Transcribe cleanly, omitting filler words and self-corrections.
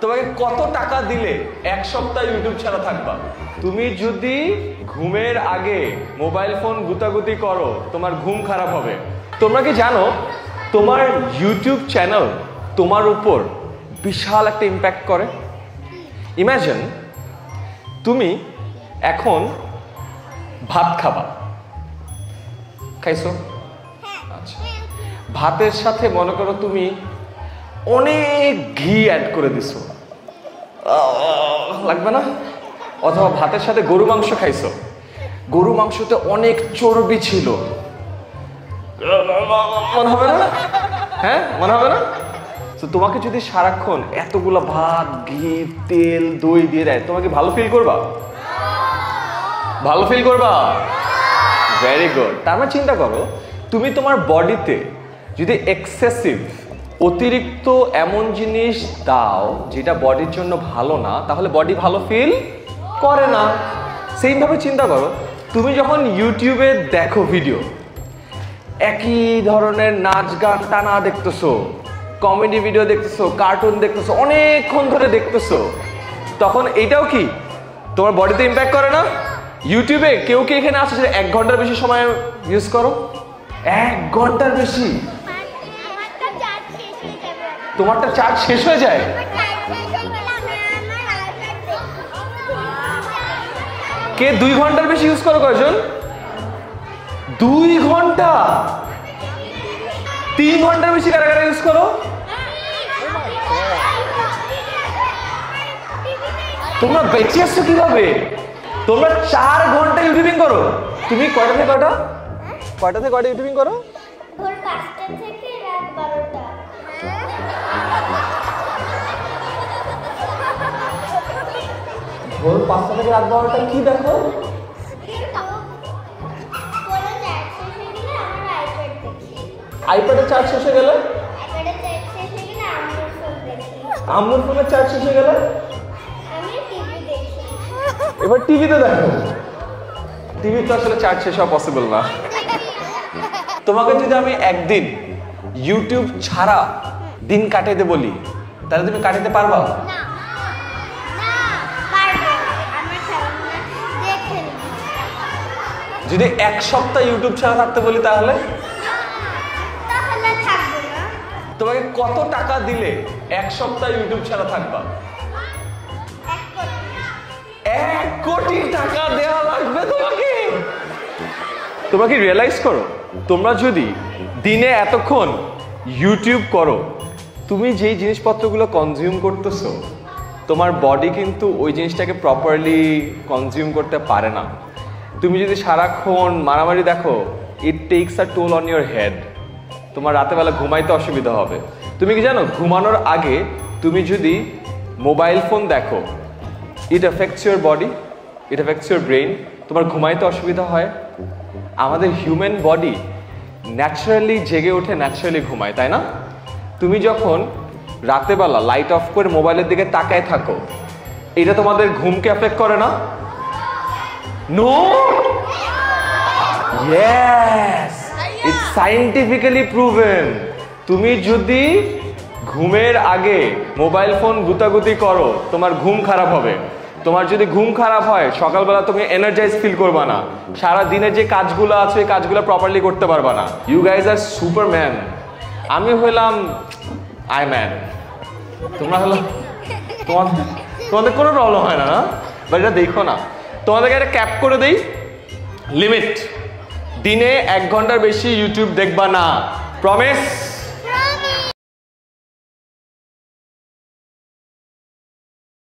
তোমাকে কত টাকা দিলে এক সপ্তাহ ইউটিউব ছাড়া থাকবা? তুমি যদি ঘুমের আগে মোবাইল ফোন গুতাগুতি করো তোমার ঘুম খারাপ হবে। তোমরা কি জানো তোমার ইউটিউব চ্যানেল তোমার উপর বিশাল একটা ইম্প্যাক্ট করে? ইমাজিন তুমি এখন ভাত খাবা, খাইছো? আচ্ছা, ভাতের সাথে মনে করো তুমি অনেক ঘি অ্যাড করে দিছো, লাগবে না? অথবা ভাতের সাথে গরু মাংস খাইছো, গরু মাংসতে অনেক চর্বি ছিল, মনে হবে না? হ্যাঁ, মনে হবে না? তো তোমাকে যদি সারাক্ষণ এতগুলো ভাত, ঘি, তেল, দই দিয়ে দেয়, তোমাকে ভালো ফিল করবা? ভালো ফিল করবা? Very good. তার মানে চিন্তা করো, তুমি তোমার বডিতে যদি এক্সেসিভ অতিরিক্ত এমন জিনিস দাও যেটা বডির জন্য ভালো না, তাহলে বডি ভালো ফিল করে না। সেইভাবে চিন্তা করো, তুমি যখন ইউটিউবে দেখো ভিডিও, একই ধরনের নাচ গান টানা দেখতেছো, কমেডি ভিডিও দেখতেছো, কার্টুন দেখতেছো, অনেকক্ষণ ধরে দেখতেছো, তখন এইটাও কি তোমার বডিতে ইম্প্যাক্ট করে না? ইউটিউবে কেউ কি এখানে আসে যে 1 ঘন্টার বেশি সময় ইউজ করো? 1 ঘন্টার বেশি? তোমারটা চার্জ শেষ হয়ে যায়? কে 2 ঘন্টার বেশি ইউজ করো? কয়জন? 2 ঘন্টা? 3 ঘন্টার বেশি কারা কারা ইউজ করো? তোমরা বেঁচে আসছো কিভাবে? তোমরা 4 ঘন্টা ইউটিউবিং করো। তুমি কয়টা থেকে কয়টা? কয়টা থেকে কয়টা ইউটিউবিং করো? ভোর 5টা থেকে রাত 12টা। ভোর 5টা থেকে রাত 12টা কি দেখো? আইপ্যাডের চার্জ শেষ হয়ে গেলে? আম্মুর ফোনের চার্জ শেষ হয়ে গেলে? এবার টিভিতে দেখো। টিভি তো আসলে চার্জ শেষ হওয়া পসিবল না। তোমাকে যদি আমি একদিন ইউটিউব ছাড়া দিন কাটাইতে বলি, তাহলে তুমি কাটাইতে পারবা? যদি 1 সপ্তাহ ইউটিউব ছাড়া থাকতে বলি তাহলে? তোমাকে কত টাকা দিলে 1 সপ্তাহ ইউটিউব ছাড়া থাকবা? 1 কোটি টাকা দেওয়া লাগবে তোমাকে। তোমরা কি রিয়েলাইজ করো, তোমরা যদি দিনে এতক্ষণ ইউটিউব করো, তুমি যেই জিনিসপত্রগুলো কনজিউম করতেছো, তোমার বডি কিন্তু ওই জিনিসটাকে প্রপারলি কনজিউম করতে পারে না। তুমি যদি সারাক্ষণ মারামারি দেখো, ইট tax a toll on your head. তোমার রাতেবেলা ঘুমাইতে অসুবিধা হবে। তুমি কি জানো, ঘুমানোর আগে তুমি যদি মোবাইল ফোন দেখো, it affects your body, it affects your brain. তোমার ঘুমাইতে অসুবিধা হয়। আমাদের হিউম্যান বডি ন্যাচারালি জেগে ওঠে, ন্যাচারালি ঘুমায়, তাই না? তুমি যখন রাতেবেলা লাইট অফ করে মোবাইলের দিকে তাকায় থাকো, এটা তোমাদের ঘুমকে এফেক্ট করে না? No, yes, it's scientifically proven. তুমি যদি ঘুমের আগে মোবাইল ফোন গুতাগুতি করো, তোমার ঘুম খারাপ হবে। তোমার যদি ঘুম খারাপ হয়, সকালবেলা তুমি এনার্জাইজ ফিল করবা না। সারা দিনের যে কাজগুলো আছে ওই কাজগুলো প্রপারলি করতে পারবা না। ইউ গাইজ আর সুপারম্যান, আমি হইলাম আই ম্যান, তোমরা হলো, তোমাদের কোনো প্রবলেম হয় না, না? বাট এটা দেখো না, তোমাদেরকে একটা ক্যাপ করে দেই, লিমিট, দিনে 1 ঘন্টার বেশি ইউটিউব দেখবা না, প্রমিস।